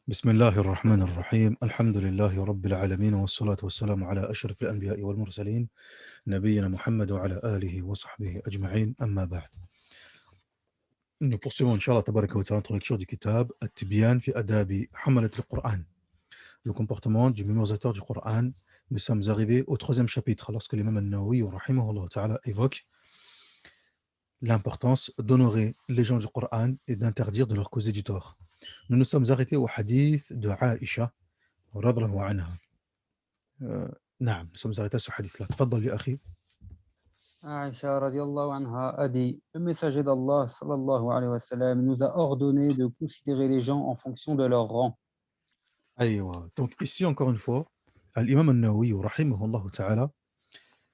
بسم الله الرحمن الرحيم الحمد لله رب العالمين والصلاة والسلام على أشرف الأنبياء والمرسلين نبينا محمد وعلى آله وصحبه أجمعين أما بعد. Nous poursuivons Inch'Allah tabaraka wa ta'ala notre lecture du kitab At-Tibyan fi Adabi Hamalat al-Qur'an, le comportement du mémorisateur du Qur'an. Nous sommes arrivés au troisième chapitre lorsque l'imam al-Nawawi rahimahullah ta'ala évoque l'importance d'honorer les gens du Qur'an et d'interdire de leur causer du tort. Nous nous sommes arrêtés au hadith de Aïcha radhiyallahu anha. نعم nous sommes arrêtés à ce hadith-là. تفضل يا أخي. Aïcha radiallahu anha a dit, le messager d'Allah sallallahu alayhi wa sallam nous a ordonné de considérer les gens en fonction de leur rang. أيوة. Donc ici encore une fois, l'imam al-Nawawi rahimahullah ta'ala,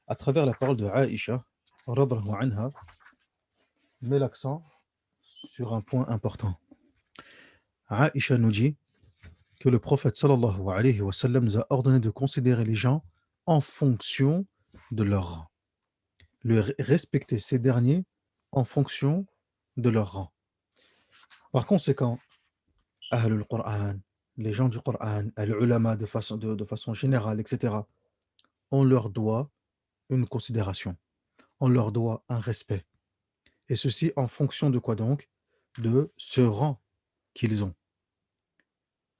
à travers la parole de Aïcha radhiyallahu anha, met l'accent sur un point important. Aïcha nous dit que le prophète sallallahu alayhi wa sallam nous a ordonné de considérer les gens en fonction de leur rang. Respecter ces derniers en fonction de leur rang. Par conséquent, Ahlul Qur'an, les gens du Qur'an, al-ulama de façon générale, etc., on leur doit une considération, on leur doit un respect. Et ceci en fonction de quoi donc? De ce rang qu'ils ont.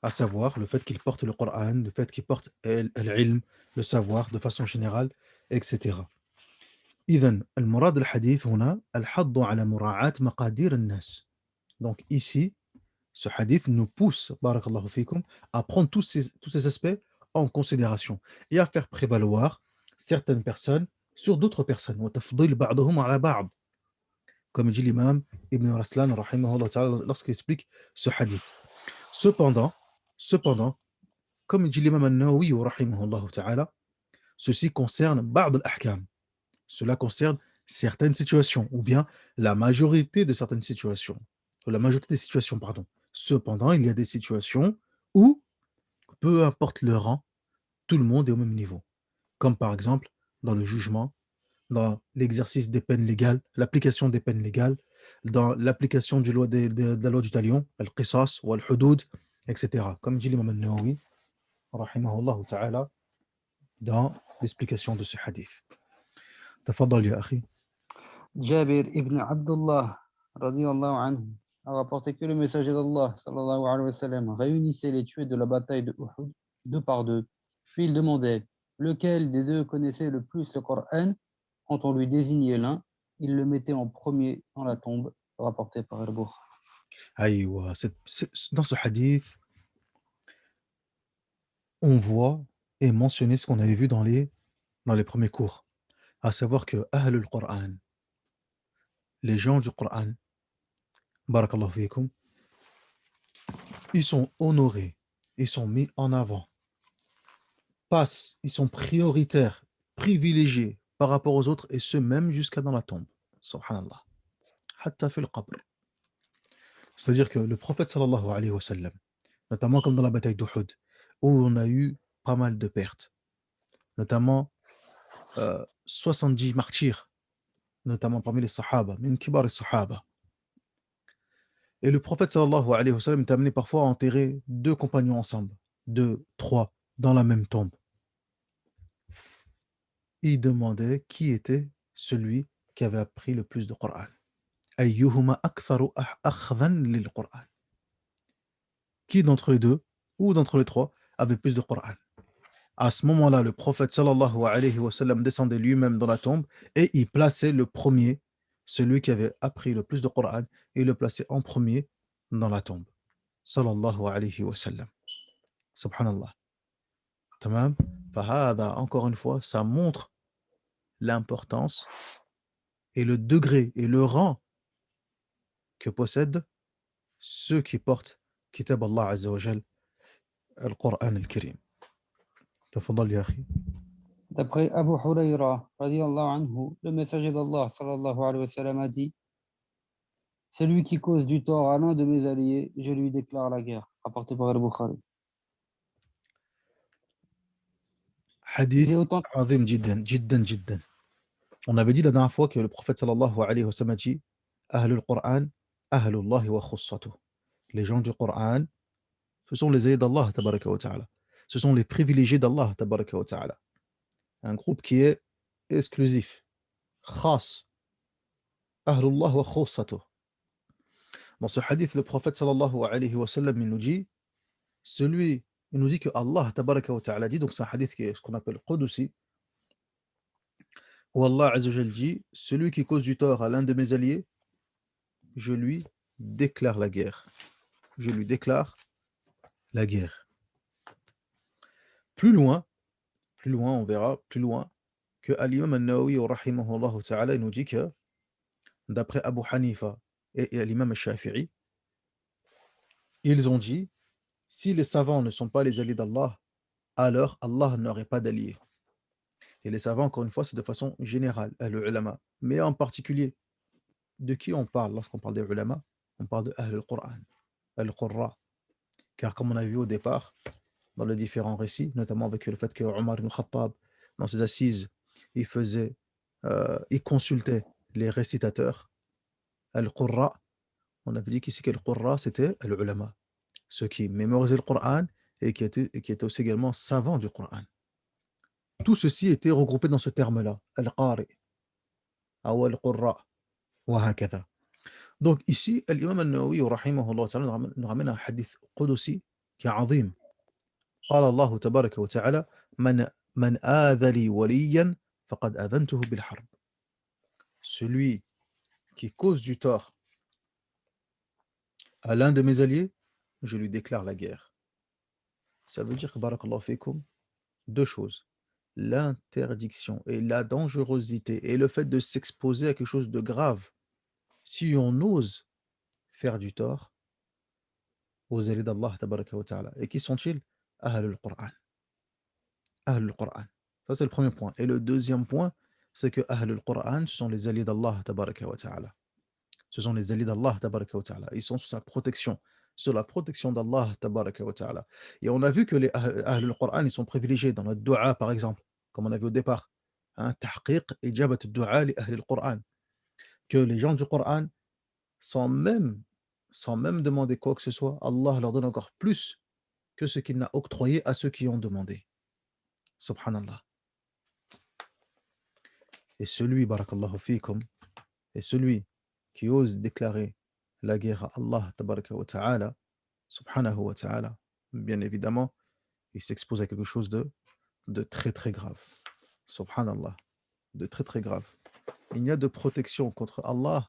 À savoir le fait qu'ils portent le Qur'an, le fait qu'ils portent l'ilm, le savoir de façon générale, etc. إذن المراد الحديث هنا الحض على مراعاة مقادير الناس. Donc ici, ce hadith nous pousse, barakallahu fikum, à prendre tous ces aspects en considération et à faire prévaloir certaines personnes sur d'autres personnes. وتفضيل بعضهم على بعض. Comme dit l'imam Ibn Raslan rahimahullah ta'ala lorsqu'il explique ce hadith. Cependant, comme dit l'imam al-Nawawi rahimahullah ta'ala, ceci concerne ba'd al-ahkam. Cela concerne certaines situations, ou bien la majorité de certaines situations. Ou la majorité des situations, pardon. Cependant, il y a des situations où, peu importe le rang, tout le monde est au même niveau. Comme par exemple dans le jugement, dans l'exercice des peines légales, l'application des peines légales, dans l'application de la loi du talion, al-qisas ou al-hudud, etc. Comme dit l'imam al-Nawawi, rahimahullah ta'ala, dans l'explication de ce hadith. Tafadal ya akhi. Jabir ibn Abdullah radiallahu anhu a rapporté que le messager d'Allah sallallahu alayhi wa sallam réunissait les tués de la bataille de Uhud deux par deux. Puis il demandait lequel des deux connaissait le plus le Coran. Quand on lui désignait l'un, il le mettait en premier dans la tombe, rapporté par Al-Bukhari. Aïwa, dans ce hadith, on voit et mentionner ce qu'on avait vu dans les premiers cours, à savoir que Ahlul Qur'an, les gens du Qur'an, barakallahu fikum, ils sont honorés, ils sont mis en avant, ils sont prioritaires, privilégiés par rapport aux autres, et ce même jusqu'à dans la tombe. Subhanallah. Hatta fil qabr. C'est-à-dire que le prophète sallallahu alayhi wa sallam, notamment comme dans la bataille d'Uhud, où on a eu pas mal de pertes, notamment 70 martyrs, notamment parmi les Sahaba, min kibar les Sahaba. Et le prophète sallallahu alayhi wa sallam est amené parfois à enterrer deux compagnons ensemble, deux, trois, dans la même tombe. Il demandait qui était celui qui avait appris le plus de Coran. Ayyuhuma aktharu akhdhan lil Qur'an. Qui d'entre les deux ou d'entre les trois avait plus de Coran? À ce moment-là, le prophète sallallahu alayhi wa sallam descendait lui-même dans la tombe et il plaçait le premier, celui qui avait appris le plus de Coran, et il le plaçait en premier dans la tombe. Sallallahu alayhi wa sallam. Subhanallah. Tamam. Fahada, encore une fois, ça montre l'importance et le degré et le rang que possèdent ceux qui portent Kitab Allah Azza wa Jal, Al-Qur'an Al-Karim. Tafadal ya akhi. D'après Abu Hurayra, radiallahu anhu, le messager d'Allah sallallahu alayhi wa sallam a dit celui qui cause du tort à l'un de mes alliés, je lui déclare la guerre. Rapporté par Al-Bukhari. Il est Hadith autant. azim jiddan, jiddan, jiddan. On avait dit la dernière fois que le prophète sallallahu alayhi wa sallam a dit Ahlul Qur'an, Ahlullahi wa khussatuh. Les gens du Qur'an, Ce sont les aidés d'Allah, tabaraka wa ta'ala. Ce sont les privilégiés d'Allah, tabaraka wa ta'ala. Un groupe qui est exclusif, khas, ahlullah wa khussatuh. Dans ce hadith, le prophète sallallahu alayhi wa sallam, il nous dit, il nous dit que Allah, tabaraka wa ta'ala, dit, donc c'est un hadith qui est ce qu'on appelle Qudusi, où Allah azza wa jal dit, celui qui cause du tort à l'un de mes alliés, je lui déclare la guerre. Je lui déclare la guerre. Plus loin, on verra, plus loin, que Al-Imam al-Nawawi, rahimahullah ta'ala, il nous dit que, d'après Abu Hanifa et l'imam al-Shafi'i, ils ont dit, si les savants ne sont pas les alliés d'Allah, alors Allah n'aurait pas d'alliés. Et les savants, encore une fois, c'est de façon générale, al-ulama. Mais en particulier, de qui on parle lorsqu'on parle des ulama? On parle de Ahl al-Qur'an, al-Qurra. Car comme on a vu au départ, dans les différents récits, notamment avec le fait que Omar ibn Khattab, dans ses assises, il consultait les récitateurs, al-Qurra. On avait dit qu'ici que le Qurra, c'était al-ulama, ceux qui mémorisaient le Coran et qui étaient aussi également savants du Coran. Tout ceci était regroupé dans ce terme-là, al-Qari, ou al-Qurra, wa hakatha. Donc ici, l'imam al-Nawawi, rahimahullah ta'ala, nous ramène un hadith qudusi qui est azim. قال الله تبارك وتعالى من آذى لي وليا فقد آذنته بالحرب. Celui qui cause du tort à l'un de mes alliés, je lui déclare la guerre. Ça veut dire que, barakallahu fikum, deux choses. L'interdiction et la dangerosité et le fait de s'exposer à quelque chose de grave si on ose faire du tort aux alliés d'Allah tabaraka wa ta'ala. Et qui sont-ils? Ahlul Qur'an. Ahlul Qur'an. Ça, c'est le premier point. Et le deuxième point, c'est que Ahlul Qur'an, ce sont les alliés d'Allah tabaraka wa ta'ala. Ce sont les alliés d'Allah tabaraka wa ta'ala. Ils sont sous sa protection, sous la protection d'Allah tabaraka wa ta'ala. Et on a vu que les Ahlul Qur'an, ils sont privilégiés dans le dua, par exemple, comme on a vu au départ. Tahqiq et jabat dua li Ahlul Qur'an. Que les gens du Qur'an, sans même demander quoi que ce soit, Allah leur donne encore plus que ce qu'il n'a octroyé à ceux qui ont demandé. Subhanallah. Et celui, barakallahu fikum, et celui qui ose déclarer la guerre à Allah, tabaraka wa ta'ala, subhanahu wa ta'ala, bien évidemment, il s'expose à quelque chose de très très grave. Subhanallah, de très très grave. Il n'y a de protection contre Allah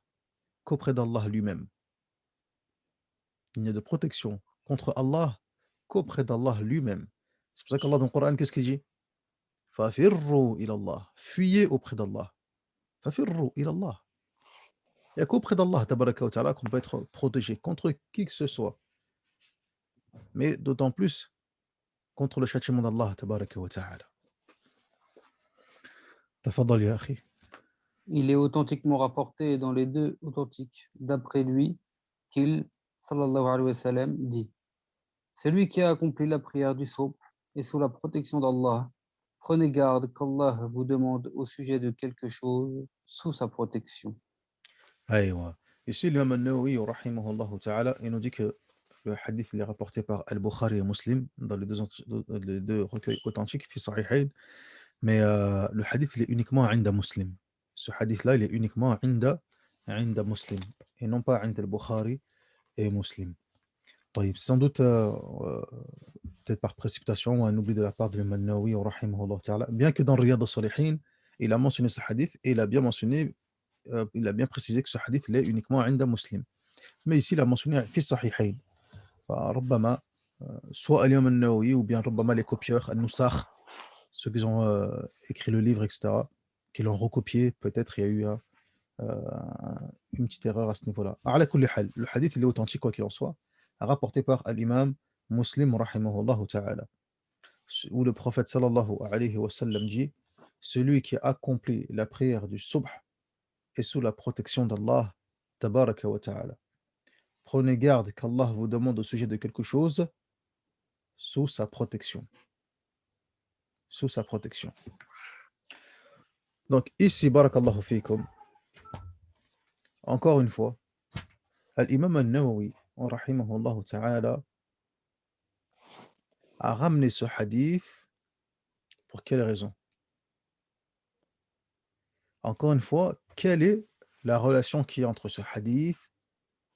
qu'auprès d'Allah lui-même. Il n'y a de protection contre Allah qu'auprès d'Allah lui-même. C'est pour ça qu'Allah dans le Coran, qu'est-ce qu'il dit? Fafirru ilallah. Fuyez auprès d'Allah. Fafirru ilallah. Il n'y a qu'auprès d'Allah tabaraka wa ta'ala qu'on peut être protégé contre qui que ce soit. Mais d'autant plus contre le châtiment d'Allah tabaraka wa ta'ala. Tafadal ya akhi. Il est authentiquement rapporté dans les deux authentiques, d'après lui, qu'il, sallallahu alayhi wa sallam, dit: celui qui a accompli la prière du Subh est sous la protection d'Allah. Prenez garde qu'Allah vous demande au sujet de quelque chose sous sa protection. Aïwa. Ici, l'imam al-Nawawi, rahimahullah ta'ala, il nous dit que le hadith il est rapporté par Al-Bukhari et Muslim dans les deux recueils authentiques, fi sahihayn, mais le hadith il est uniquement inda Muslim. Ce hadith-là, il est uniquement inda Muslim et non pas inda Al-Bukhari et Muslim. طيب, sans doute, peut-être par précipitation ou un oubli de la part de l'imam al-Nawawi, rahimahullah ta'ala, bien que dans Riyad al-Salihin, il a mentionné ce hadith et il a bien mentionné il a bien précisé que ce hadith est uniquement عند Muslim. Mais ici, il a mentionné في الصحيحين. فربما soit الإمام النووي ou bien ربما les copieurs, النساخ, ceux qui ont écrit le livre, etc., qui l'ont recopié, peut-être il y a eu une petite erreur à ce niveau-là. على كل حال, le hadith il est authentique quoi qu'il en soit, rapporté par l'imam Muslim rahimahullah ta'ala, où le prophète sallallahu alayhi wa sallam dit: celui qui accomplit la prière du subh et sous la protection d'Allah tabaraka wa ta'ala. Prenez garde qu'Allah vous demande au sujet de quelque chose sous sa protection. Sous sa protection. Donc ici, barakallahu fikum, encore une fois, l'imam al-Nawawi, rahimahullah ta'ala, a ramené ce hadith pour quelle raison? Encore une fois, quelle est la relation qu'il y a entre ce hadith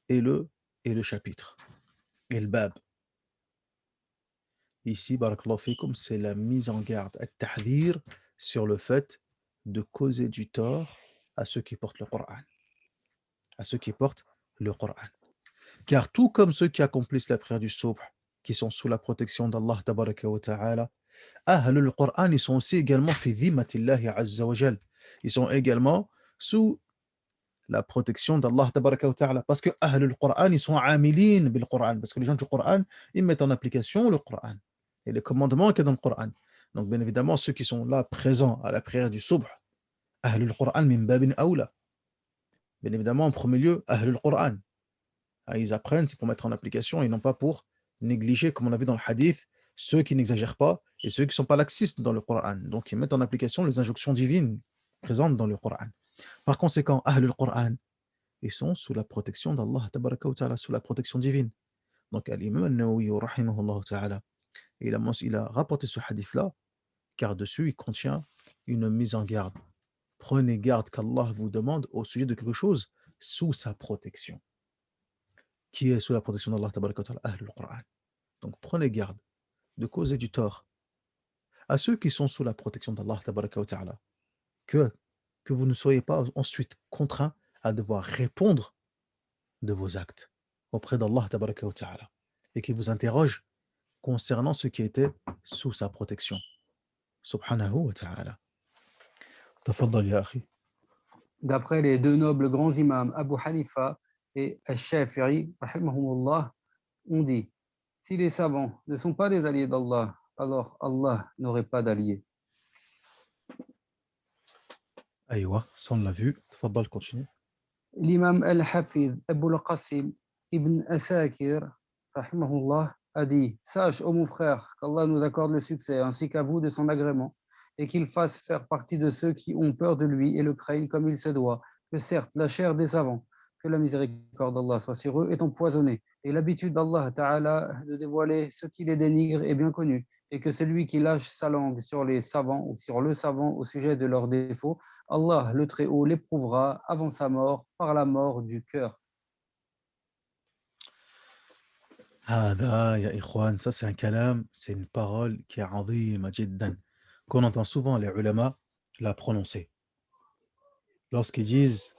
et le chapitre et le bab? Ici, barakallahu fikum, c'est la mise en garde, at-tahdhir, sur le fait de causer du tort à ceux qui portent le Coran, à ceux qui portent le Coran. Car tout comme ceux qui accomplissent la prière du Subh, qui sont sous la protection d'Allah tabaraka wa ta'ala, Ahlul Qur'an, ils sont aussi également fi dhimmatillahi azza wa jal. Ils sont également sous la protection d'Allah tabaraka wa ta'ala. Parce que Ahlul Qur'an, ils sont amilin bil Qur'an. Parce que les gens du Qur'an, ils mettent en application le Qur'an et les commandements qu'il y a dans le Qur'an. Donc, bien évidemment, ceux qui sont là, présents à la prière du Subh, Ahlul Qur'an min babin awla. Bien évidemment, en premier lieu, Ahlul Qur'an. Ah, ils apprennent, c'est pour mettre en application et non pas pour négliger, comme on a vu dans le hadith, ceux qui n'exagèrent pas et ceux qui ne sont pas laxistes dans le Coran. Donc, ils mettent en application les injonctions divines présentes dans le Coran. Par conséquent, Ahlul Qur'an, ils sont sous la protection d'Allah, tabaraka wa ta'ala, sous la protection divine. Donc, Al-Imam al-Nawawi, rahimahullah ta'ala, il a rapporté ce hadith-là, car dessus, il contient une mise en garde. Prenez garde qu'Allah vous demande au sujet de quelque chose sous sa protection. Qui est sous la protection d'Allah, tabaraka wa ta'ala? Ahlul Qur'an. Donc, prenez garde de causer du tort à ceux qui sont sous la protection d'Allah, tabaraka wa ta'ala, que, que vous ne soyez pas ensuite contraints à devoir répondre de vos actes auprès d'Allah, tabaraka wa ta'ala, et qui vous interroge concernant ce qui était sous sa protection. Subhanahu wa ta'ala. Tafaddal ya akhi. D'après les deux nobles grands imams Abu Hanifa et Al-Shafi'i, rahimahumullah, ont dit: si les savants ne sont pas les alliés d'Allah, alors Allah n'aurait pas d'alliés. Aïwa, ça on l'a vu. Tafaddal, continue. L'imam Al-Hafiz Abu al-Qasim ibn Asakir, rahimahullah, a dit: sache, ô mon frère, qu'Allah nous accorde le succès, ainsi qu'à vous de son agrément, et qu'il fasse faire partie de ceux qui ont peur de lui et le craignent comme il se doit, que certes la chair des savants, que la miséricorde d'Allah soit sur eux, est empoisonnée, et l'habitude d'Allah Ta'ala de dévoiler ce qui les dénigre est bien connue, et que celui qui lâche sa langue sur les savants ou sur le savant au sujet de leurs défauts, Allah le Très-Haut l'éprouvera avant sa mort par la mort du cœur. Hada, ya ikhwan, ça c'est un kalam, c'est une parole qui est azima jiddan, qu'on entend souvent les ulama la prononcer. Lorsqu'ils disent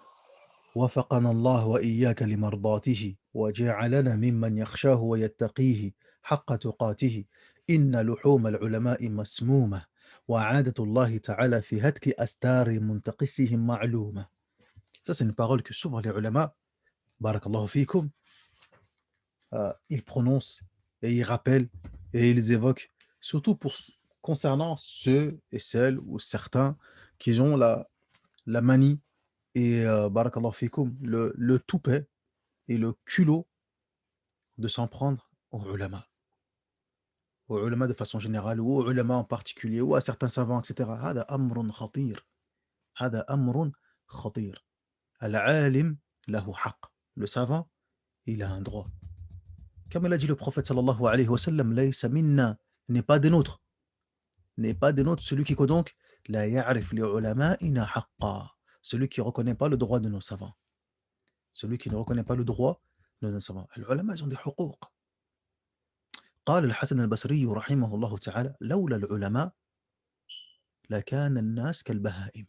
وفقنا الله وإياك لمرضاته وجعلنا ممن يخشاه ويتقيه حق تقاته إن لحوم العلماء مسمومة وعادة الله تعالى في هتك أستار منتقسهم معلومة. Ça, c'est une parole que souvent les ulama, barakallahu fikum, ils prononcent et ils rappellent et ils évoquent, surtout concernant ceux et celles ou certains qui ont la manie et barakallahu fikum, le toupet et le culot de s'en prendre aux ulama de façon générale, ou aux ulama en particulier, ou à certains savants, etc. هذا أمر خطير. هذا أمر خطير. العالم له حق. Le savant, il a un droit. Comme l'a dit le prophète sallallahu alayhi wa sallam, ليس منا, n'est pas des nôtres. N'est pas des nôtres, celui qui quoi donc لا يعرف لعلمائنا حقا. Celui qui ne reconnaît pas le droit de nos savants. Celui qui ne reconnaît pas le droit de nos savants. Les ulama, ils ont des حقوق. قال الحسن البصري رحمه الله تعالى لولا العلماء لكان الناس كالبهائم.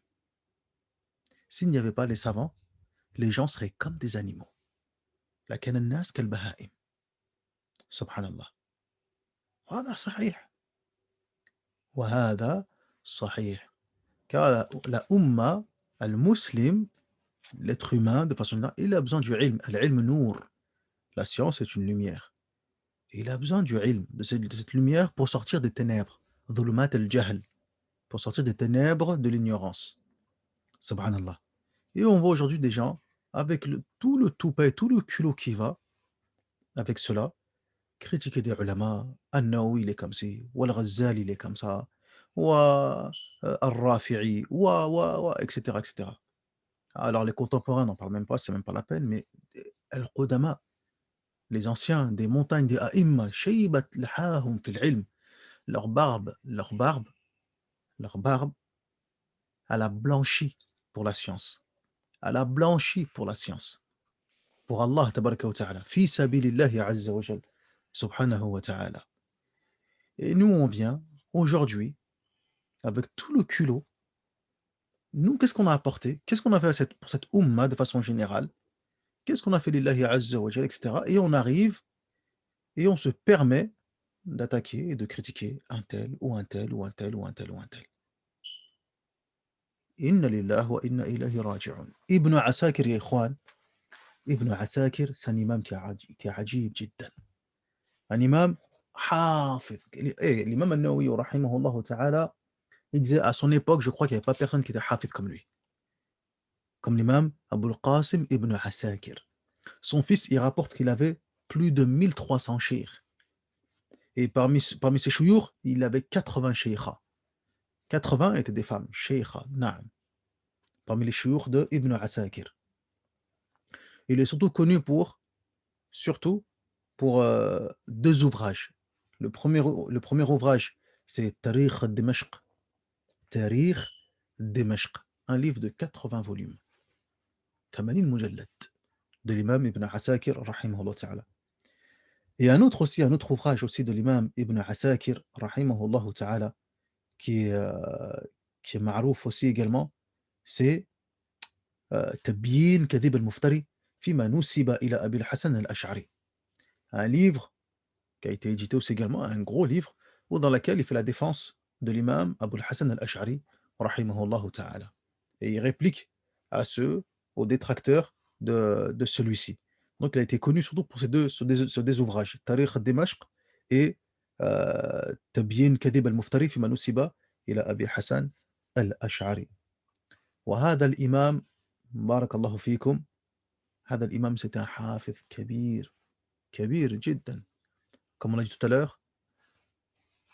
S'il n'y avait pas les savants, les gens seraient comme des animaux. لكان الناس كالبهائم. سبحان الله. وهذا صحيح. وهذا صحيح. Car la umma, al-muslim, l'être humain, de façon générale, il a besoin du ilm. Al-ilm nour. La science est une lumière. Et il a besoin du ilm, de cette lumière pour sortir des ténèbres. ظلمات الجهل. Pour sortir des ténèbres de l'ignorance. Subhanallah. Et on voit aujourd'hui des gens avec tout le toupet, tout le culot qui va avec cela, critiquer des ulama. An-Nawawi, il est comme ci, ou Al-Ghazali, il est comme ça, ou Al-Rafi'i, etc., etc. Alors les contemporains, n'en parlent même pas, c'est même pas la peine, mais Al-Qudama, les anciens des montagnes des A'imma, shaybat lahahum fil ilm, leur barbe, leur barbe, leur barbe, elle a blanchi pour la science. Elle a blanchi pour la science. Pour Allah, tabaraka wa ta'ala. Fi sabilillahi azza wa jal. Subhanahu wa ta'ala. Et nous, on vient, aujourd'hui, avec tout le culot, nous, qu'est-ce qu'on a apporté? Qu'est-ce qu'on a fait pour cette umma de façon générale? Qu'est-ce qu'on a fait lillahi azza wa jal, etc. Et on arrive, et on se permet d'attaquer et de critiquer un tel, ou un tel, ou un tel, ou un tel, ou un tel. Inna lillahi wa inna ilayhi raji'un. Ibn Asakir, ya ikhwan, Ibn Asakir, c'est un imam qui est ajib jiddan. Un imam hafiz. L'imam al-Nawawi, rahimahullah ta'ala, il disait à son époque, je crois qu'il n'y avait pas personne qui était hafiz comme lui. Comme l'imam Abu al-Qasim ibn Asakir. Son fils, il rapporte qu'il avait plus de 1300 sheikhs. Et parmi ses chouyours, il avait 80 sheikhas. 80 étaient des femmes, sheikha, na'am. Parmi les chouyours de Ibn Asakir. Il est surtout pour deux ouvrages. Le premier ouvrage, c'est Tarikh Dimashq. Tarikh Dimashq, un livre de 80 volumes. 80 mujallad de l'imam Ibn Asakir, rahimahullah ta'ala. Et un autre ouvrage aussi de l'imam Ibn Asakir, rahimahullah ta'ala, qui est ma'rouf aussi également, c'est Tabyin Kadhib al-Muftari fima nusiba ila Abi al-Hasan al-Ash'ari. Un livre qui a été édité aussi également, un gros livre, dans lequel il fait la défense de l'imam Abu al-Hasan al-Ash'ari, rahimahullah ta'ala. Et il réplique aux détracteurs de celui-ci. Donc il a été connu surtout pour ces deux ouvrages, Tarikh al-Dimashq et Tabyin Kadhib al-Muftari fima nusiba ila Abi al-Hasan al-Ash'ari. وهذا الإمام بارك الله فيكم هذا الإمام c'est un حافظ كبير كبير جدا. Comme on l'a dit tout à l'heure,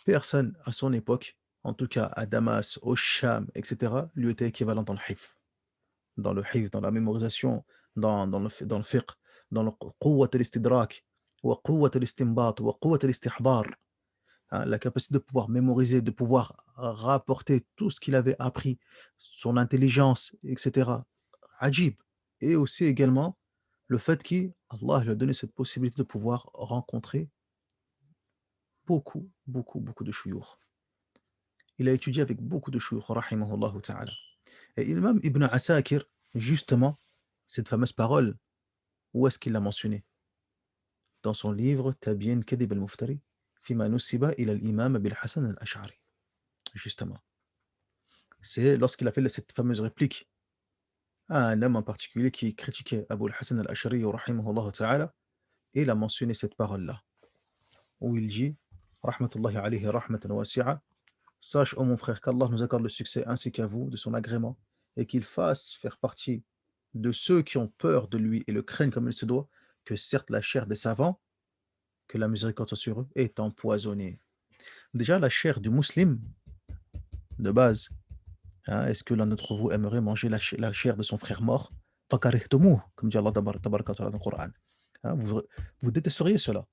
personne à son époque, en tout cas à Damas, au Sham, etc., lui était équivalent dans le hifz, dans la mémorisation, dans le fiqh, dans le quwwat al-istidrak, wa quwwat al-istinbat, wa quwwat al-istihdar, la capacité de pouvoir mémoriser, de pouvoir rapporter tout ce qu'il avait appris, son intelligence, etc. Ajib. Et aussi également le fait qu'Allah lui a donné cette possibilité de pouvoir rencontrer beaucoup, beaucoup, beaucoup de chouyours. Il a étudié avec beaucoup de chouyours, rahimahullah ta'ala. Et l'imam Ibn Asakir, justement, cette fameuse parole, où est-ce qu'il l'a mentionné? Dans son livre Tabyin Kadhib al-Muftari, fima nusiba ila al-imam Abil Hassan al-Ash'ari. Justement. C'est lorsqu'il a fait cette fameuse réplique à un homme en particulier qui critiquait Abu al-Hassan al-Ash'ari, rahimahullah ta'ala, et il a mentionné cette parole-là, où il dit, rahmatullahi alayhi rahmatan wasi'a, sache, ô mon frère, qu'Allah nous accorde le succès ainsi qu'à vous de son agrément et qu'il fasse faire partie de ceux qui ont peur de lui et le craignent comme il se doit, que certes la chair des savants, que la miséricorde soit sur eux, est empoisonnée. Déjà, la chair du musulman, de base, est-ce que l'un d'entre vous aimerait manger la chair de son frère mort? Fakarihtumu, comme dit Allah tabaraka wa ta'ala dans le Coran. Vous détesteriez cela.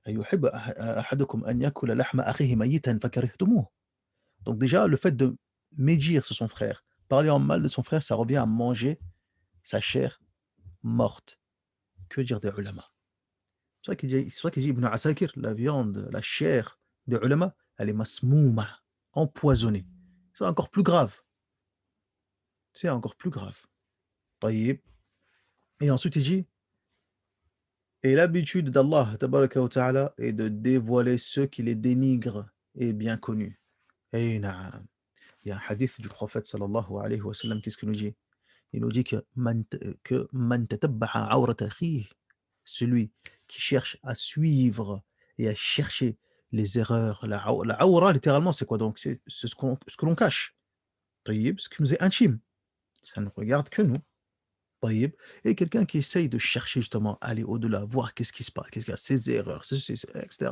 أيحب أحدكم أن يأكل لحم أخيه ميتا فكرهتموه. Donc déjà, le fait de médire sur son frère, parler en mal de son frère, ça revient à manger sa chair morte. Que dire des ulama? C'est vrai qu'il dit Ibn Asakir, la viande, la chair des ulama, elle est masmouma, empoisonnée. C'est encore plus grave. C'est encore plus grave. طيب. Et ensuite il dit, et l'habitude d'Allah tabaraka wa ta'ala est de dévoiler ceux qui les dénigrent est bien connu. Et na'am. Il y a un hadith du prophète sallallahu alayhi wa sallam, qu'est-ce qu'il nous dit? Il nous dit que man tatabba'a awrat akhihi, celui qui cherche à suivre et à chercher les erreurs. La awra, littéralement, c'est quoi donc? C'est ce que l'on cache. طيب, ce qui nous est intime. Ça ne regarde que nous. طيب. Et quelqu'un qui essaye de chercher justement, aller au-delà, voir qu'est-ce qui se passe, qu'est-ce qu'il y a, ses erreurs, etc.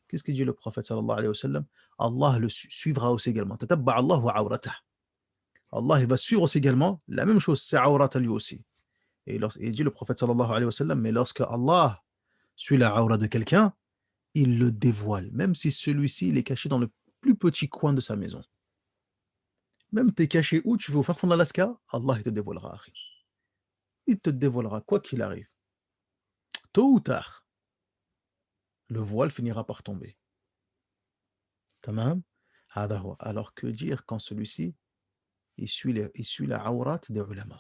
Qu'est-ce que dit le prophète sallallahu alayhi wa sallam? Allah le suivra aussi également. Tatabba Allahu awratah. Allah il va suivre aussi également la même chose, c'est awrat lui aussi. Et il dit le prophète sallallahu alayhi wa sallam, mais lorsque Allah suit la awra de quelqu'un, il le dévoile, même si celui-ci il est caché dans le plus petit coin de sa maison. Même t'es caché où tu veux, au fin fond d'Alaska, Allah il te dévoilera, akhi. Il te dévoilera, quoi qu'il arrive. Tôt ou tard, le voile finira par tomber. Tamam? Hada huwa. Alors que dire quand celui-ci il suit la awrat des ulama,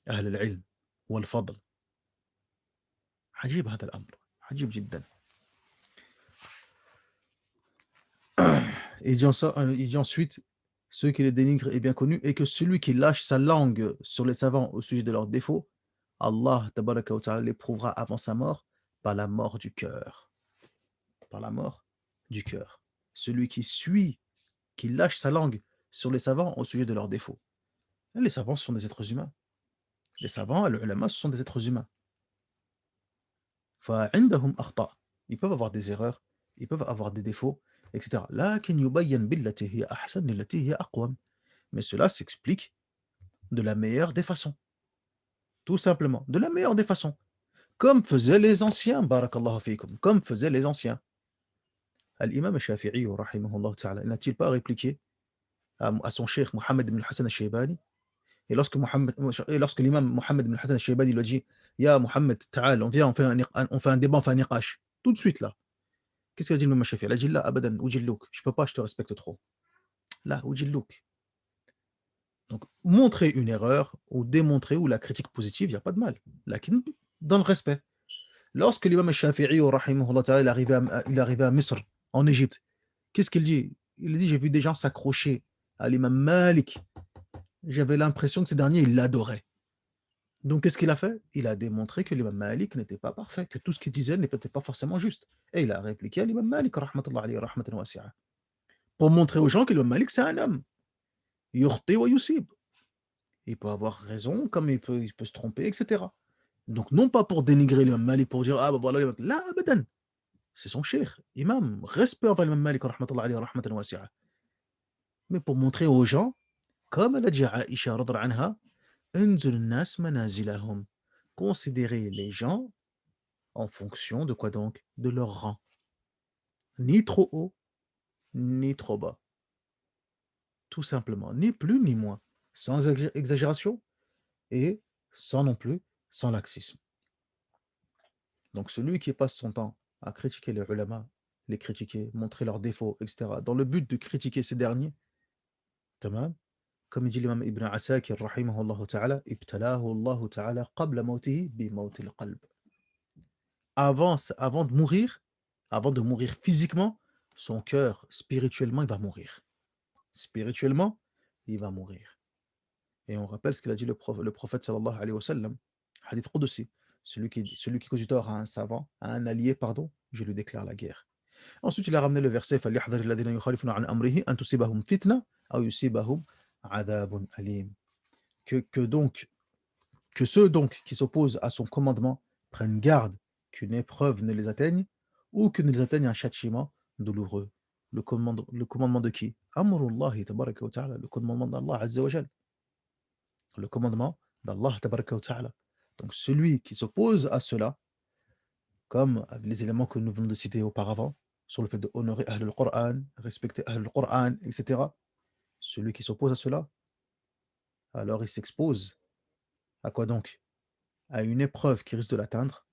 أهل العلم والفضل. عجيب هذا الأمر، عجيب جدا. Il dit ensuite, ceux qui les dénigrent est bien connu, et que celui qui lâche sa langue sur les savants au sujet de leurs défauts, Allah tabaraka wa ta'ala l'éprouvera avant sa mort par la mort du cœur. Par la mort du cœur. Celui qui lâche sa langue sur les savants au sujet de leurs défauts. Et les savants, ce sont des êtres humains. Les savants et les ulama, ce sont des êtres humains. فعندهم أخطاء. Ils peuvent avoir des erreurs, ils peuvent avoir des défauts, etc. لكن يبين بالتي هي أحسن للتي هي أقوم. Mais cela s'explique de la meilleure des façons. Tout simplement, de la meilleure des façons. Comme faisaient les anciens, barakallahu fikum, comme faisaient les anciens. L'imam al-Shafi'i, rahimahullah ta'ala, n'a-t-il pas répliqué à son cheikh Mohammed ibn Hassan al-Shaybani, et lorsque l'imam Mohammed ibn Hassan al-Shaybani lui a dit Ya Mohammed, ta'al, on vient, on fait un débat, on fait un niqash, tout de suite là. Qu'est-ce qu'il a dit l'imam al-Shafi'i? Il a dit là, abadan, ujillouk, je peux pas, je te respecte trop. Là, ujillouk. Donc, montrer une erreur ou démontrer ou la critique positive, il n'y a pas de mal. Lakin, dans le respect. Lorsque l'imam al-Shafi'i, rahimahullah ta'ala, il est arrivé à Misr, en Égypte, qu'est-ce qu'il dit? Il dit, j'ai vu des gens s'accrocher à l'imam Malik. J'avais l'impression que ces derniers, ils l'adoraient. Donc, qu'est-ce qu'il a fait? Il a démontré que l'imam Malik n'était pas parfait, que tout ce qu'il disait n'était pas forcément juste. Et il a répliqué à l'imam Malik, rahmatullah alayhi, rahmatan wasi'a, pour montrer aux gens que l'imam Malik, c'est un homme. Yukhti wa yusib. Il peut avoir raison, comme il peut se tromper, etc. Donc, non pas pour dénigrer l'imam Malik, pour dire, ah, bah voilà, là, abadan. C'est son cheikh, imam, respect envers l'imam Malik, rahmatullah alayhi, rahmatan wasi'a. Mais pour montrer aux gens, comme elle a dit à Aïcha, radar anha, Unzul nas manazilahum. Considérer les gens en fonction de quoi donc? De leur rang. Ni trop haut, ni trop bas. Tout simplement. Ni plus, ni moins. Sans exagération et sans non plus, sans laxisme. Donc celui qui passe son temps à critiquer les ulama, les critiquer, montrer leurs défauts, etc., dans le but de critiquer ces derniers, tamam, comme il dit l'imam Ibn Asakir, rahimahullah ta'ala, ibtalahu Allah ta'ala qabla mawtihi bi mawtil qalb. Avant de mourir physiquement, son cœur, spirituellement, il va mourir. Spirituellement, il va mourir. Et on rappelle ce qu'il a dit le prophète sallallahu alayhi wa sallam, hadith qudsi, celui qui cause du tort à un savant, à un allié, pardon, je lui déclare la guerre. Ensuite, il a ramené le verset فَلْيَحْذَرِ الَّذِينَ يُخَالِفُونَ عَنْ أَمْرِهِ أَنْ تُصِيبَهُمْ فِتْنَةٌ أَوْ يُصِيبَهُمْ عَذَابٌ أَلِيمٌ. Que ceux donc qui s'opposent à son commandement prennent garde qu'une épreuve ne les atteigne ou que ne les atteigne un châtiment douloureux. Le commandement de qui? Amrullahi tabaraka wa ta'ala, le commandement d'Allah azza wa jal. Le commandement d'Allah tabaraka wa ta'ala. Donc celui qui s'oppose à cela, comme les éléments que nous venons de citer auparavant, sur le fait de honorer Ahlul Qur'an, respecter Ahlul Qur'an, etc. Celui qui s'oppose à cela, alors il s'expose à quoi donc? À une épreuve qui risque de l'atteindre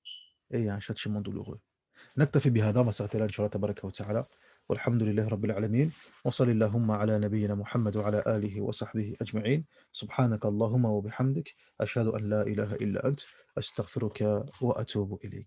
et à un châtiment douloureux. نكتفي بهذا ما سأتلا إن شاء الله تبارك وتعالى والحمد لله رب العالمين وصل اللهم على نبينا محمد وعلى آله وصحبه أجمعين سبحانك اللهم وبحمدك أشهد أن لا إله إلا أنت أستغفرك وأتوب إليك